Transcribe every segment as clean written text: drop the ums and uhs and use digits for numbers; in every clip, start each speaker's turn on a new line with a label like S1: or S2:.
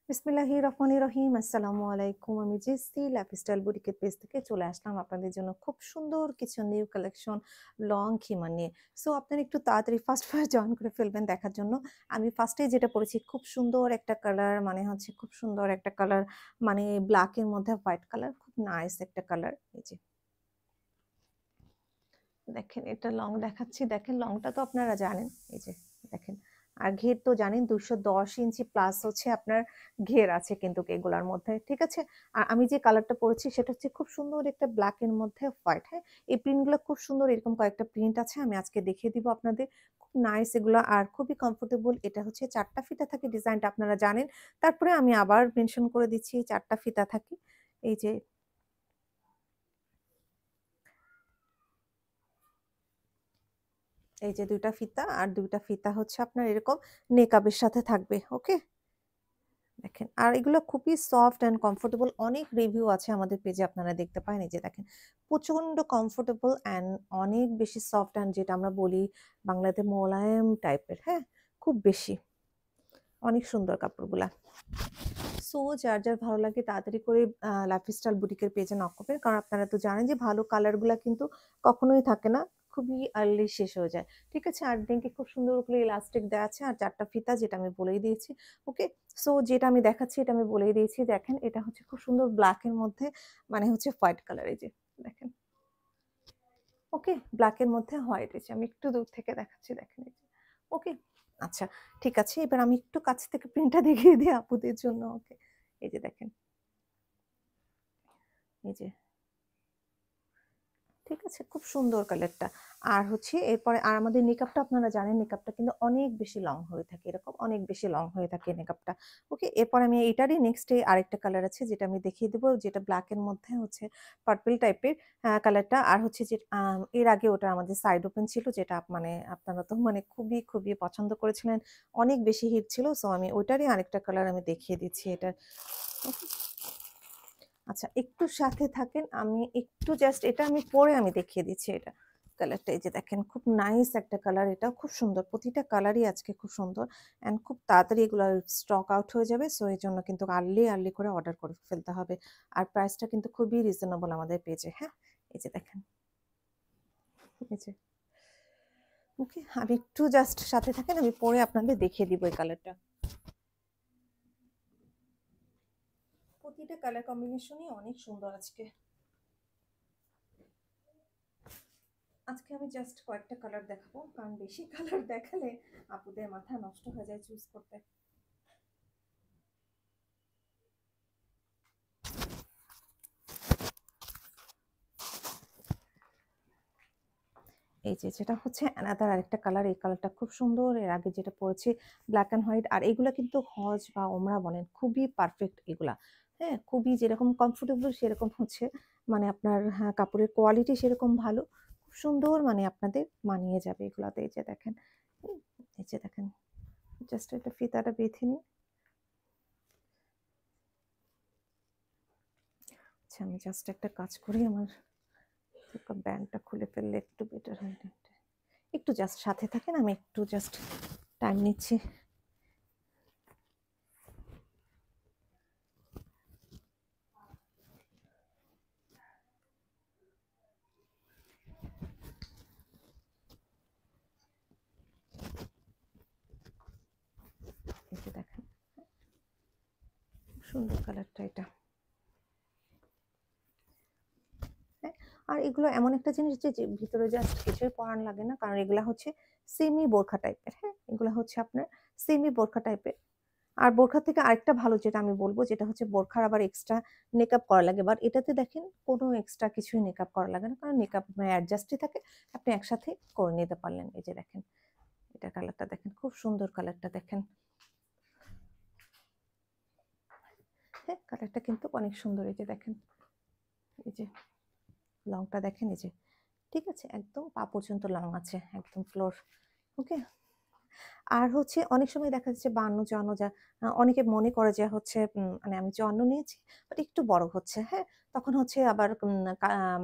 S1: বিসমিল্লাহির রহমানির রহিম। আসসালামু আলাইকুম। আমি জেসি লাইফস্টাইল বুটিকের পেজ থেকে চলে আসলাম আপনাদের জন্য খুব সুন্দর কিছু নিউ কালেকশন লং খিমা নিয়ে। সো আপনারা একটু তাড়াতাড়ি ফার্স্ট জয়েন করে ফেলবেন দেখার জন্য। আমি ফার্স্টেই যেটা পড়েছি খুব সুন্দর একটা কালার, মানে হচ্ছে খুব সুন্দর একটা কালার, মানে ব্ল্যাক এর মধ্যে হোয়াইট কালার, খুব নাইস একটা কালার। এই যে দেখেন, এটা লং দেখাচ্ছি, দেখেন লংটা তো আপনারা জানেন। এই যে দেখেন, আর ঘের তো জানেন 210 ইঞ্চি প্লাস হচ্ছে আপনার ঘের আছে কিন্তু এগুলার মধ্যে, ঠিক আছে। আর আমি যে কালারটা পরেছি সেটা হচ্ছে খুব সুন্দর একটা ব্ল্যাক এর মধ্যে হোয়াইট। হ্যাঁ, এই প্রিন্টগুলো খুব সুন্দর, এরকম কয়েকটা প্রিন্ট আছে, আমি আজকে দেখিয়ে দিব আপনাদের। খুব নাইস এগুলো আর খুবই কমফোর্টেবল। এটা হচ্ছে 4টা ফিতা থাকে, ডিজাইনটা আপনারা জানেন। তারপরে আমি আবার মেনশন করে দিচ্ছি 4টা ফিতা থাকে। এই যে এই যে 2টা ফিতা, আর 2টা ফিতা হচ্ছে আপনার এরকম নেকাবের সাথে থাকবে। ওকে, দেখেন, আর এগুলো খুবই সফট অ্যান্ড কমফোর্টেবল। অনেক রিভিউ আছে আমাদের পেজে, আপনারা দেখতে পান। এই যে দেখেন, প্রচন্ড কমফোর্টেবল অ্যান্ড অনেক বেশি সফট অ্যান্ড যেটা আমরা বলি বাংলাতে মোলায়েম টাইপের। হ্যাঁ, খুব বেশি, অনেক সুন্দর কাপড়গুলা। সো যার যার ভালো লাগে তাড়াতাড়ি করে লাইফস্টাইল বুটিকের পেজে নক করবেন, কারণ আপনারা তো জানেন যে ভালো কালারগুলা কিন্তু কখনোই থাকে না, খুবই আর্লি শেষ হয়ে যায়। ঠিক আছে, আর দেখে খুব সুন্দর করে ইলাস্টিক দেওয়া আছে, আর 4টা ফিতা যেটা আমি বলেই দিয়েছি। ওকে, সো যেটা আমি দেখাচ্ছি এটা আমি বলেই দিয়েছি। দেখেন, এটা হচ্ছে খুব সুন্দর ব্ল্যাক এর মধ্যে, মানে হচ্ছে হোয়াইট কালার। এই যে দেখেন, ওকে, ব্ল্যাক এর মধ্যে হোয়াইট। এই যে আমি একটু দূর থেকে দেখাচ্ছি, দেখেন এই যে। ওকে, আচ্ছা, ঠিক আছে, এবার আমি একটু কাছ থেকে প্রিন্টটা দেখিয়ে দিই আপুদের জন্য। ওকে, এই যে দেখেন, এই যে, ঠিক আছে, খুব সুন্দর কালারটা। আর হচ্ছে এরপরে আর আমাদের মেকআপটা আপনারা জানেন, মেকআপটা কিন্তু অনেক বেশি লং হয়ে থাকে, এরকম অনেক বেশি লং হয়ে থাকে মেকআপটা। ওকে, এরপর আমি এটারই নেক্সট আরেকটা কালার আছে যেটা আমি দেখিয়ে দেবো, যেটা ব্ল্যাক এর মধ্যে হচ্ছে পার্পল টাইপের কালারটা। আর হচ্ছে যে এর আগে ওটা আমাদের সাইড ওপেন ছিল, যেটা মানে আপনারা তো মানে খুবই খুবই পছন্দ করেছিলেন, অনেক বেশি হিট ছিল। সো আমি ওইটারই আরেকটা কালার আমি দেখিয়ে দিচ্ছি এটা। আচ্ছা, একটু সাথে থাকেন, আমি একটু জাস্ট এটা আমি পরে আমি দেখিয়ে দিচ্ছি এটা কালারটা। এই যে দেখেন, খুব নাইস একটা কালার, এটাও খুব সুন্দর। প্রতিটা কালারই আজকে খুব সুন্দর অ্যান্ড খুব তাড়াতাড়ি এগুলো স্টক আউট হয়ে যাবে। সো এই জন্য কিন্তু আর্লি আর্লি করে অর্ডার করে ফেলতে হবে। আর প্রাইসটা কিন্তু খুবই রিজনেবল আমাদের পেজে। হ্যাঁ, এই যে দেখেন, এই যে, ওকে, আমি একটু জাস্ট সাথে থাকেন, আমি পরে আপনাদের দেখিয়ে দিব এই কালারটা। প্রতিটা কালার কম্বিনেশনই অনেক সুন্দর আজকে। আজকে আমি জাস্ট কয়েকটা কালার দেখাবো, কারণ বেশি কালার দেখালে আপুদের মাথা নষ্ট হয়ে যায় চুজ করতে। এই যে যেটা হচ্ছে অ্যানাদার আরেকটা কালার, এই কালারটা খুব সুন্দর। এর আগে যেটা পরেছি ব্ল্যাক অ্যান্ড হোয়াইট, আর এগুলা কিন্তু হজ বা ওমরা বলেন খুবই পারফেক্ট এগুলা। হ্যাঁ, খুবই যেরকম কমফোর্টেবল সেরকম হচ্ছে, মানে আপনার, হ্যাঁ, কাপড়ের কোয়ালিটি সেরকম ভালো, খুব সুন্দর, মানে আপনাদের মানিয়ে যাবে এগুলাতে। এই যে দেখেন, এই যে দেখেন, জাস্ট এটা ফিতাটা বেঁধে নিই। আচ্ছা, আমি জাস্ট একটা কাজ করি, আমার ব্যান্ডটা খুলে ফেললে একটু বেটার হয়। একটু জাস্ট সাথে থাকেন, আমি একটু জাস্ট টাইম নিচ্ছি। এই যে দেখেন, সুন্দর কালারটা এটা। হ্যাঁ, আর এগুলো এমন একটা জিনিস যে যে ভিতরে জাস্ট কিছুই পরান লাগে না, কারণ এগুলা হচ্ছে সেমি বোরখা টাইপের। হ্যাঁ, এগুলা হচ্ছে আপনার সেমি বোরখা টাইপের। আর বোরখা থেকে আরেকটা ভালো যেটা আমি বলবো, যেটা হচ্ছে বোরখার আবার এক্সট্রা মেকআপ করা লাগে, বাট এটাতে দেখেন কোনো এক্সট্রা কিছুই মেকআপ করা লাগে না, কারণ মেকআপ অ্যাডজাস্টই থাকে, আপনি একসাথে করে নিতে পারলেন। এই যে দেখেন, এটা কালারটা দেখেন, খুব সুন্দর কালারটা দেখেন। হ্যাঁ, কালারটা কিন্তু অনেক সুন্দর। এই যে দেখেন, এই যে লংটা দেখেন, এই যে, ঠিক আছে, একদম পা পর্যন্ত লং আছে, একদম ফ্লোর। ওকে, আর হচ্ছে অনেক সময় দেখা যাচ্ছে 52, 54 যা অনেকে মনে করে যে হচ্ছে মানে আমি 54 নিয়েছি বাট একটু বড় হচ্ছে, হ্যাঁ? তখন হচ্ছে আবার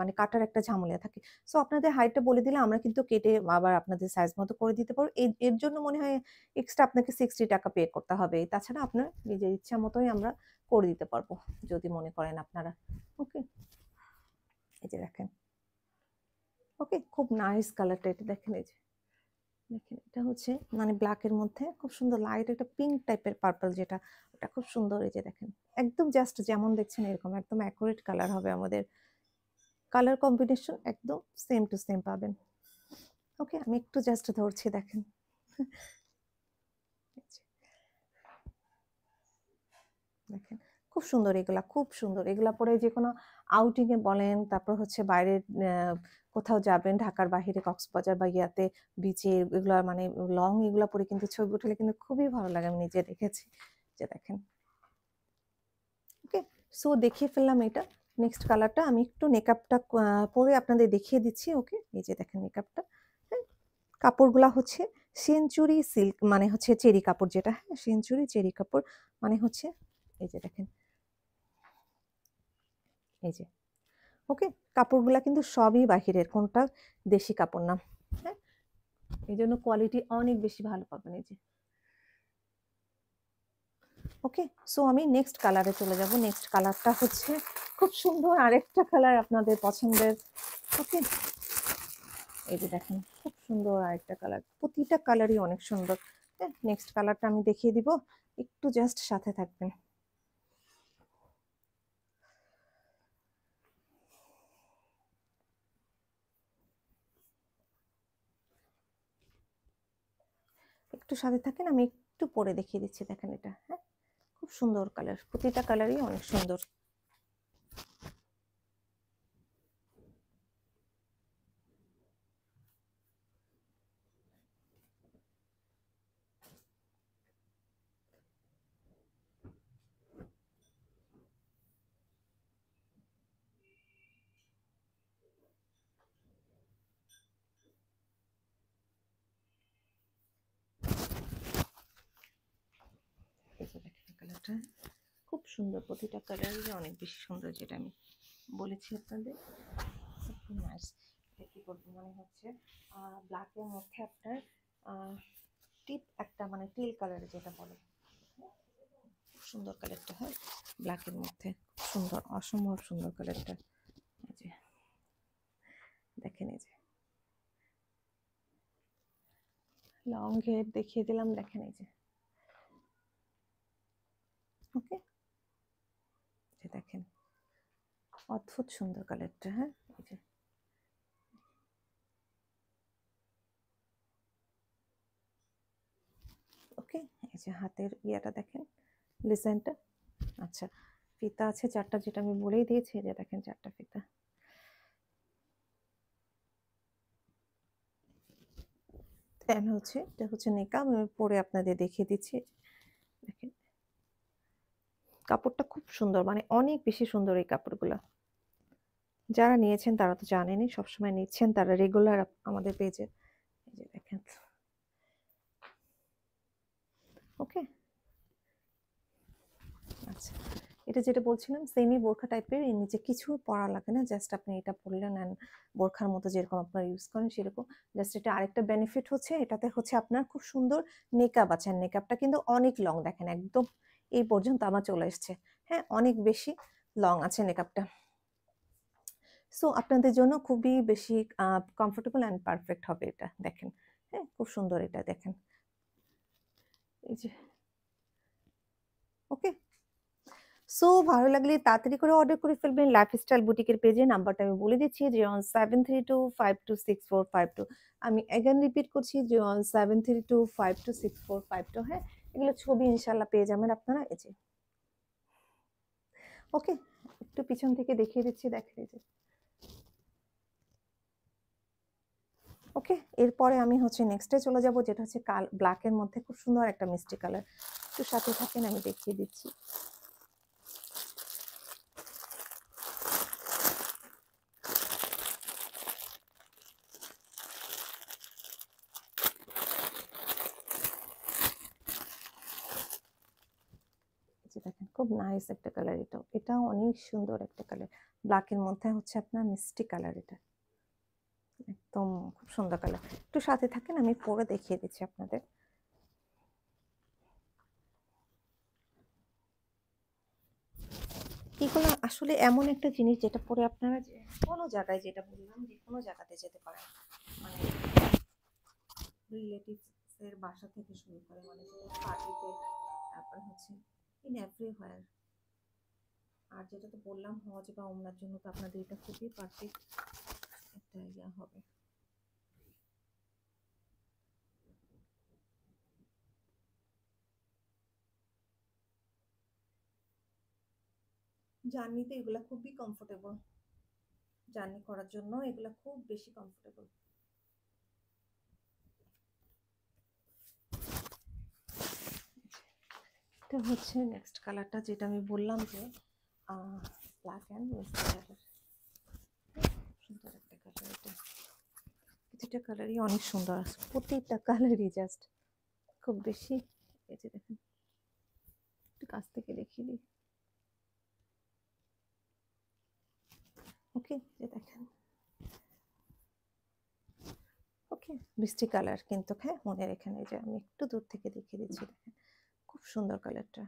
S1: মানে কাটার একটা ঝামেলা থাকে। সো আপনাদের হাইটটা বলে দিলে আমরা কিন্তু কেটে আবার আপনাদের সাইজ মতো করে দিতে পারবো। এর জন্য মনে হয় এক্সট্রা আপনাকে ৳60 পে করতে হবে। তাছাড়া আপনার নিজের ইচ্ছা মতোই আমরা করে দিতে পারবো। যদি মনে করেন আপনারা। ওকে? এই যে দেখেন। ওকে? খুব নাইস কালারটা এটা দেখেন এই যে। দেখেন এটা হচ্ছে মানে ব্লাক এর মধ্যে খুব সুন্দর লাইট একটা পিঙ্ক টাইপের পার্পল যেটা ওটা খুব সুন্দর এই যে দেখেন। একদম জাস্ট যেমন দেখছেন এরকম একদম অ্যাকুরেট কালার হবে আমাদের। কালার কম্বিনেশন একদম সেম টু সেম পাবেন। ওকে? আমি একটু জাস্ট ধরছি দেখেন। এই যে দেখেন। খুব সুন্দর এগুলা, খুব সুন্দর। এগুলা পরে যেকোনো আউটিং এ বলেন, তারপর হচ্ছে বাইরে কোথাও যাবেন ঢাকার বাহিরে কক্সবাজার বা ইয়াতে বিচে এগুলা মানে লং এগুলা পরে কিন্তু ছবি উঠালে কিন্তু খুবই ভালো লাগে। আমি নিজে দেখেছি। যে দেখেন। ওকে? সো দেখিয়ে ফেললাম এটা। নেক্সট কালারটা আমি একটু মেকআপটা পরে আপনাদের দেখিয়ে দিচ্ছি। ওকে? এই যে দেখেন মেকআপটা। হ্যাঁ? কাপড়গুলা হচ্ছে সেঞ্চুরি সিল্ক মানে হচ্ছে চেরি কাপড় যেটা, হ্যাঁ? সেঞ্চুরি চেরি কাপড় মানে হচ্ছে এই যে দেখেন। এই যে। ওকে? কাপড়গুলা কিন্তু সবই বাহিরের, কোনটা দেশি কাপড় না। হ্যাঁ? এজন্য কোয়ালিটি অনেক বেশি ভালো পাবেন এই যে। ওকে? সো আমি নেক্সট কালারে চলে যাব। নেক্সট কালারটা হচ্ছে খুব সুন্দর আরেকটা কালার আপনাদের পছন্দের। ওকে? এই যে দেখেন খুব সুন্দর আরেকটা কালার। প্রতিটা কালারই অনেক সুন্দর। হ্যাঁ? নেক্সট কালারটা আমি দেখিয়ে দিব। একটু জাস্ট সাথে থাকবেন। একটু সাথে থাকেন আমি একটু পরে দেখিয়ে দিচ্ছি দেখেন এটা। হ্যাঁ? খুব সুন্দর কালার। প্রতিটা কালারই অনেক সুন্দর। এই যে দেখেন কালারটা। খুব সুন্দর প্রতিটা কালারই অনেক বেশি সুন্দর যেটা আমি বলেছি আপনাদের। খুব নাইস। এটা কি করবো মানে হচ্ছে ব্ল্যাকের মধ্যে আপনার টিপ একটা মানে টিল কালার যেটা বলে। খুব সুন্দর কালারটা, হ্যাঁ? ব্ল্যাকের মধ্যে সুন্দর অসম্ভব সুন্দর কালারটা। এই যে দেখেন এই যে লং হেয়ার দেখিয়ে দিলাম দেখেন এই যে। ওকে? যে দেখেন অদ্ভুত সুন্দর কালারটা, হ্যাঁ? এই যে ওকে? এই যে হাতের ইয়াটা দেখেন ডিজাইনটা। আচ্ছা ফিতা আছে 4টা যেটা আমি বলেই দিয়েছি যে দেখেন 4টা ফিতা। দেন হচ্ছে এটা হচ্ছে নেকাব আমি পরে আপনাদের দেখিয়ে দিচ্ছি। দেখেন কাপড়টা খুব সুন্দর মানে অনেক বেশি সুন্দর এই কাপড়গুলা। যারা নিয়েছেন তারা তো জানেনই সবসময় নিচ্ছেন তারা রেগুলার আমাদের পেজে। এই যে দেখেন। ওকে? আচ্ছা। এটা যেটা বলছিলাম সেমি বোরখা টাইপের এর নিচে কিছু পরা লাগে না। জাস্ট আপনি এটা পরলেন অ্যান্ড বোরখার মতো যেরকম আপনারা ইউজ করেন সেরকম। জাস্ট এটা আরেকটা বেনিফিট হচ্ছে এটাতে হচ্ছে আপনার খুব সুন্দর নেকাব আছে। নেকাবটা কিন্তু অনেক লং দেখেন একদম এই পর্যন্ত আমার চলে এসছে। হ্যাঁ? অনেক বেশি লং আছে নেকাবটা। সো আপনাদের জন্য খুবই বেশি কমফোর্টেবল অ্যান্ড পারফেক্ট হবে এটা দেখেন। হ্যাঁ? খুব সুন্দর এটা দেখেন। এই যে ওকে? সো ভালো লাগলে তাড়াতাড়ি করে অর্ডার করে ফেলবেন লাইফস্টাইল বুটিকের পেজে। নাম্বারটা আমি বলে দিচ্ছি 01732526452 আমি এগেইন রিপিট করছি 01732526452 হ্যাঁ? এগুলো ছবি ইনশাআল্লাহ পেয়ে যাবেন আপনারা এই যে। ওকে? একটু পিছন থেকে দেখিয়ে দিচ্ছি দেখেন এই যে। ওকে? এরপরে আমি হচ্ছে নেক্সট এ চলে যাব যেটা হচ্ছে ব্ল্যাক এর মধ্যে খুব সুন্দর একটা মিষ্টি কালার। একটু সাথে থাকেন আমি দেখিয়ে দিচ্ছি। যে দেখেন খুব নাইস একটা কালার, এটাও অনেক সুন্দর একটা কালার। ব্ল্যাকের মধ্যে হচ্ছে আপনার মিষ্টি কালার, এটা একদম খুব সুন্দর কালার। একটু সাথে থাকেন, আমি পরে দেখিয়ে দিচ্ছি আপনাদের। এগুলো আসলে এমন একটা জিনিস যেটা পরে আপনারা যে কোনো জায়গায়, যেটা বললাম যে কোনো জায়গাতে যেতে পারেন, মানে রিলেটিভস এর বাসা থেকে শুরু করে, মানে পার্টিতে, তারপর হচ্ছে ইন এভরিওয়্যার। আর যেটা তো বললাম হজ বা ওমরার জন্য তো আপনাদের এটা খুবই পারফেক্ট একটা ইয়া হবে। জার্নিতে এগুলা খুবই কমফোর্টেবল, জার্নি করার জন্য এগুলা খুব বেশি কমফোর্টেবল। এটা হচ্ছে নেক্সট কালারটা, যেটা আমি বললাম যে ব্ল্যাক অ্যান্ড মিষ্টি কালার, সুন্দর একটা কালার। এটা প্রতিটা কালারই অনেক সুন্দর আছে, প্রতিটা কালারই জাস্ট খুব বেশি। এই যে দেখেন, একটু কাছ থেকে দেখিয়ে দিই। ওকে, যে দেখেন, ওকে মিষ্টি কালার কিন্তু, হ্যাঁ মনে রেখেন। এই যে আমি একটু দূর থেকে দেখিয়ে দিচ্ছি, দেখেন খুব সুন্দর কালারটা,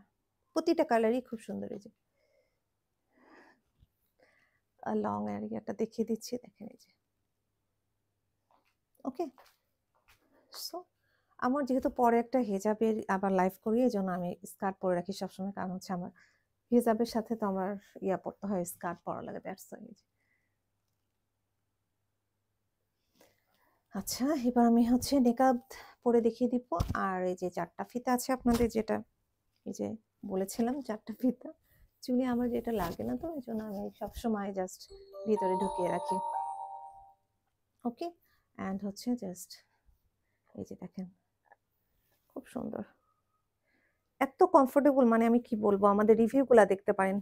S1: প্রতিটা কালারই খুব সুন্দর। এই যে লং এরিয়াটা দেখিয়ে দিচ্ছি, দেখেন এই যে। ওকে, সো আমার যেহেতু পরে একটা হেজাবের আবার লাইভ করি, এই জন্য আমি স্কার্ট পরে রাখি সবসময়, কারণ হচ্ছে আমার হিজাবের সাথে তো আমার ইয়া পড়তে হয়, স্কার্ট পরা লাগে, দ্যাটস ওয়াই। আচ্ছা, এবার আমি হচ্ছে নেকাব পরে দেখিয়ে দিব। আর এই যে 4টা ফিতা আছে আপনাদের, যেটা এই যে বলেছিলাম 4টা ফিতা, চুলে আমার যেটা লাগে না, তো এই জন্য আমি সবসময় জাস্ট ভিতরে ঢুকিয়ে রাখি। ওকে, অ্যান্ড হচ্ছে জাস্ট এই যে দেখেন খুব সুন্দর, এত কমফোর্টেবল, মানে আমি কি বলবো, আমাদের রিভিউগুলা দেখতে পারেন।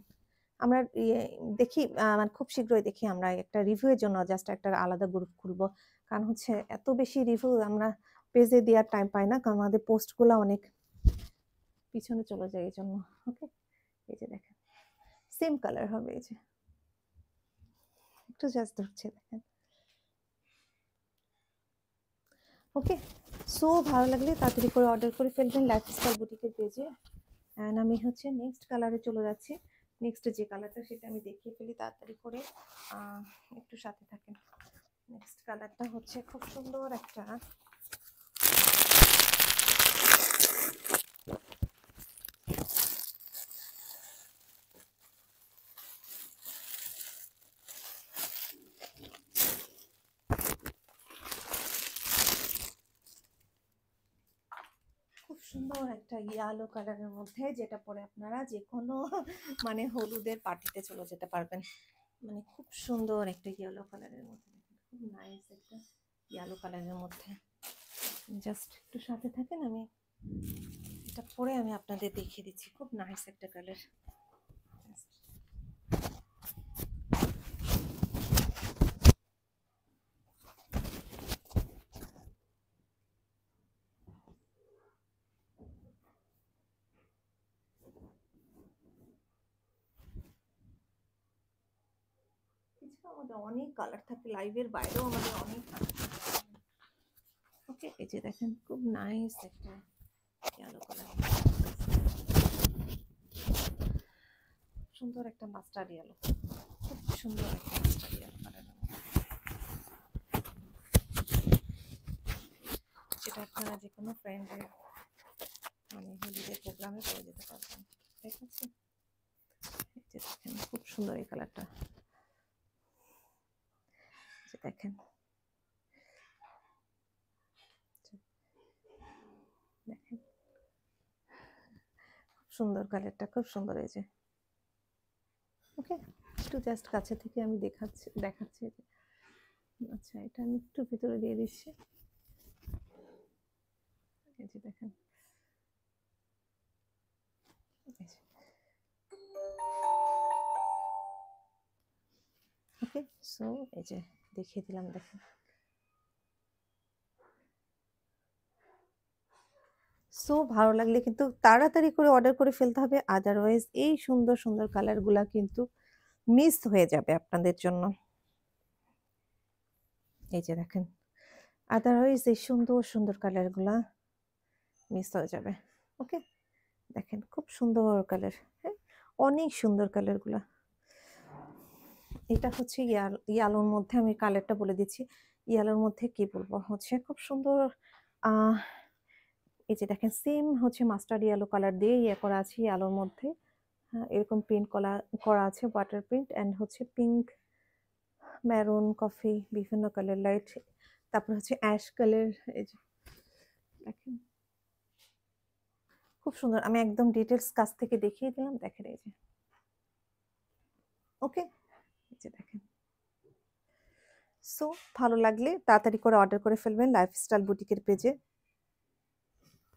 S1: আমরা দেখি, মানে খুব শীঘ্রই দেখি আমরা একটা রিভিউ এর জন্য জাস্ট একটা আলাদা গ্রুপ খুলবো, কারণ হচ্ছে এত বেশি রিভিউ আমরা পেজে দেওয়ার টাইম পাই না, কারণ আমাদের পোস্টগুলো অনেক পিছনে চলে যায় এই জন্য। ওকে, এই যে দেখেন সেম কালার হবে, এই যে একটু জাস্ট ধরছে, দেখেন। ওকে, সো ভালো লাগলে তাড়াতাড়ি করে অর্ডার করে ফেলবেন লাইফস্টাইল বুটিকের পেজে। অ্যান্ড আমি হচ্ছে নেক্সট কালারে চলে যাচ্ছি। নেক্সট যে কালারটা সেটা আমি দেখিয়ে ফেলি তাড়াতাড়ি করে, একটু সাথে থাকেন। নেক্সট কালারটা হচ্ছে খুব সুন্দর একটা, খুব সুন্দর একটা ইয়েলো কালারের মধ্যে, যেটা পরে আপনারা যে কোনো মানে হলুদের পার্টিতে চলে যেতে পারবেন। মানে খুব সুন্দর একটা ইয়েলো কালারের মধ্যে, খুব নাইস একটা ইয়েলো কালারের মধ্যে। জাস্ট একটু সাথে থাকেন, আমি এটা পরে আমি আপনাদের দেখিয়ে দিচ্ছি, খুব নাইস একটা কালার। আমাদের অনেক কালার থাকে, লাইভের বাইরেও আমাদের অনেক কালার থাকে। ওকে, এই যে দেখেন খুব নাইস একটা ইয়েলো কালার, সুন্দর একটা মাস্টার্ড ইয়েলো, খুব সুন্দর একটা মাস্টার্ড ইয়েলো কালার, যেটা আপনারা যে কোনো ফ্রেন্ডের মানে হলিডে প্রোগ্রামে পরে যেতে পারবেন। ঠিক আছে, এই যে দেখেন খুব সুন্দর এই কালারটা, যে দেখেন, দেখেন খুব সুন্দর কালারটা, খুব সুন্দর। এই যে ওকে, একটু জাস্ট কাছে থেকে আমি দেখাচ্ছি। আচ্ছা, এটা আমি একটু ভিতরে দিয়ে দিচ্ছি, এই যে দেখেন। ওকে, সো এই যে দেখিয়ে দিলাম, দেখেন। সো ভালো লাগলে কিন্তু তাড়াতাড়ি করে অর্ডার করে ফেলতে হবে। আদারওয়াইজ এই সুন্দর, সুন্দর কালার গুলা কিন্তু মিস হয়ে যাবে আপনাদের জন্য। এই যে দেখেন। আদারওয়াইজ এই সুন্দর, সুন্দর কালার গুলা মিস হয়ে যাবে। ওকে? দেখেন খুব সুন্দর কালার। হ্যাঁ? অনেক সুন্দর কালার গুলা। এটা হচ্ছে ইয়ালোর মধ্যে আমি কালারটা বলে দিচ্ছি। ইয়ালোর মধ্যে কি বলবো? হচ্ছে খুব সুন্দর আহ এই যে দেখেন সেম হচ্ছে মাস্টার্ড ইয়েলো কালার দিয়ে ইয়ে করা আছে ইয়ালোর মধ্যে। হ্যাঁ, এরকম প্রিন্ট করা আছে ওয়াটার প্রিন্ট অ্যান্ড হচ্ছে পিঙ্ক, মেরুন, কফি বিভিন্ন কালার লাইট। তারপর হচ্ছে অ্যাশ কালার এই যে দেখেন। খুব সুন্দর। আমি একদম ডিটেইলস কাছ থেকে দেখিয়ে দিলাম। দেখেন এই যে। ওকে? এই যে দেখেন। সো ভালো লাগলে তাড়াতাড়ি করে অর্ডার করে ফেলবেন লাইফস্টাইল বুটিকের পেজে।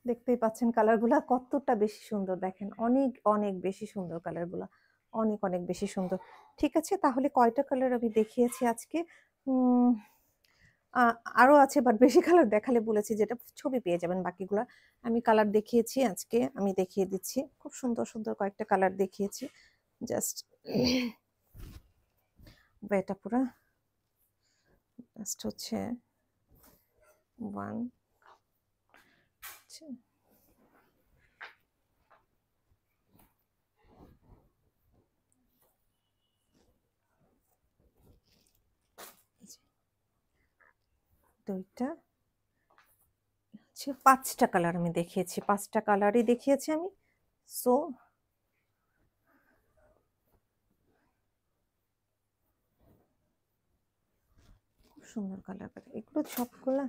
S1: দেখতেই পাচ্ছেন কালারগুলা কতটা বেশি সুন্দর দেখেন। অনেক, অনেক বেশি সুন্দর কালারগুলা। অনেক, অনেক বেশি সুন্দর। ঠিক আছে তাহলে কয়টা কালার আমি দেখিয়েছি আজকে? উম আ আরো আছে বাট বেশি কালার দেখালে বলেছি যেটা ছবি পেয়ে যাবেন বাকিগুলা। আমি কালার দেখিয়েছি আজকে আমি দেখিয়ে দিচ্ছি। খুব সুন্দর, সুন্দর কয়েকটা কালার দেখিয়েছি। জাস্ট এটা পুরা জাস্ট হচ্ছে 1 আচ্ছা। এই যে ২ টা হচ্ছে ৫ টা কালার আমি দেখিয়েছি। ৫ টা কালারই দেখিয়েছি আমি। সো খুব সুন্দর কালার কালার। এগুলো সবগুলা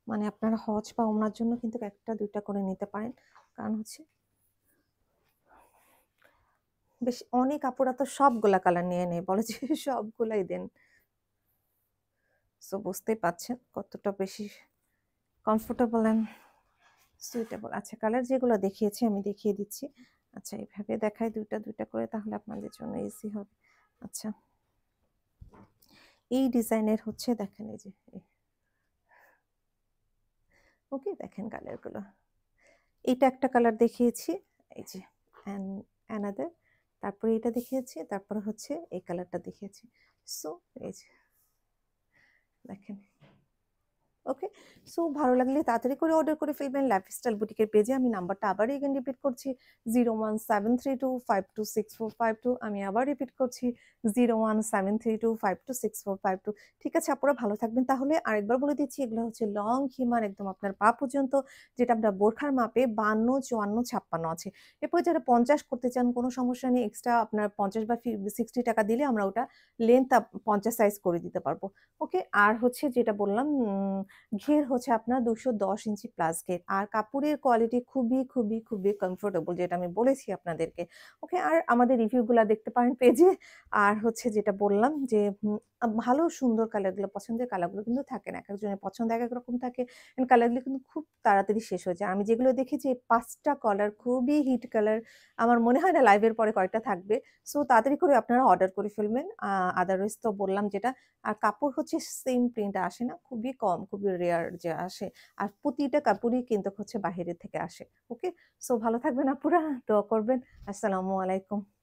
S1: মানে আপনারা হজ বা ওমরার জন্য কিন্তু ১ টা ২ টা করে নিতে পারেন। কারণ হচ্ছে বেশ অনেক আপুরা তো সবগুলা কালার নিয়ে নেয়। বলে যে সবগুলাই দেন। সো বুঝতেই পারছেন কতটা বেশি কমফোর্টেবল অ্যান্ড সুইটেবল। আচ্ছা কালার যেগুলো দেখিয়েছি আমি দেখিয়ে দিচ্ছি। আচ্ছা এভাবে দেখাই ২ টা ২ টা করে তাহলে আপনাদের জন্য ইজি হবে। আচ্ছা এই ডিজাইনের হচ্ছে দেখেন এই যে ওকে দেখেন কালারগুলো। এটা একটা কালার দেখিয়েছি। এই যে অ্যানাদার তারপরে এটা দেখিয়েছি। তারপরে হচ্ছে এই কালারটা দেখিয়েছি। সো এই যে দেখেন। ওকে? সো ভালো লাগলে তাড়াতাড়ি করে অর্ডার করে ফেলবেন লাইফস্টাইল বুটিকের পেজে। আমি নাম্বারটা আবার এগেইন রিপিট করছি 01732526452 আমি আবার রিপিট করছি 01732526452 ঠিক আছে আপুরা ভালো থাকবেন তাহলে আরেকবার বলে দিচ্ছি এগুলো হচ্ছে লং হিমার একদম আপনার পা পর্যন্ত যেটা আপনার বোরখার মাপে 52, 54, 56 আছে। এরপর যারা 50 করতে চান কোনো সমস্যা নেই এক্সট্রা আপনার 50 বা 60 টাকা দিলে আমরা ওটা লেংথ 50 সাইজ করে দিতে পারবো। ওকে? আর হচ্ছে যেটা বললাম ঘের হচ্ছে আপনার ২১০ ইঞ্চি প্লাস ঘের। আর কাপড়ের কোয়ালিটি খুবই, খুবই, খুবই কমফোর্টেবল যেটা আমি বলেছি আপনাদেরকে। ওকে? আর আমাদের রিভিউ গুলা দেখতে পারেন পেজে। আর হচ্ছে যেটা বললাম যে ভালো সুন্দর কালারগুলো পছন্দের কালারগুলো কিন্তু থাকে না। একেকজনের পছন্দ একেক রকম থাকে। এন্ড কালারগুলো কিন্তু খুব তাড়াতাড়ি শেষ হয়ে যায়। আমি যেগুলো দেখেছি ৫ টা কালার খুবই হিট কালার। আমার মনে হয় না লাইভের পরে কয়েকটা থাকবে। সো তাড়াতাড়ি করে আপনারা অর্ডার করে ফেলবেন। আদারওয়াইজ তো বললাম যেটা আর কাপড় হচ্ছে সেম প্রিন্ট আসে না। খুবই কম, খুবই রেয়ার যে আসে। আর প্রতিটা কাপড়ই কিন্তু হচ্ছে বাহিরে থেকে আসে। ওকে? সো ভালো থাকবেন আপুরা, দোয়া করবেন। আসসালামু আলাইকুম।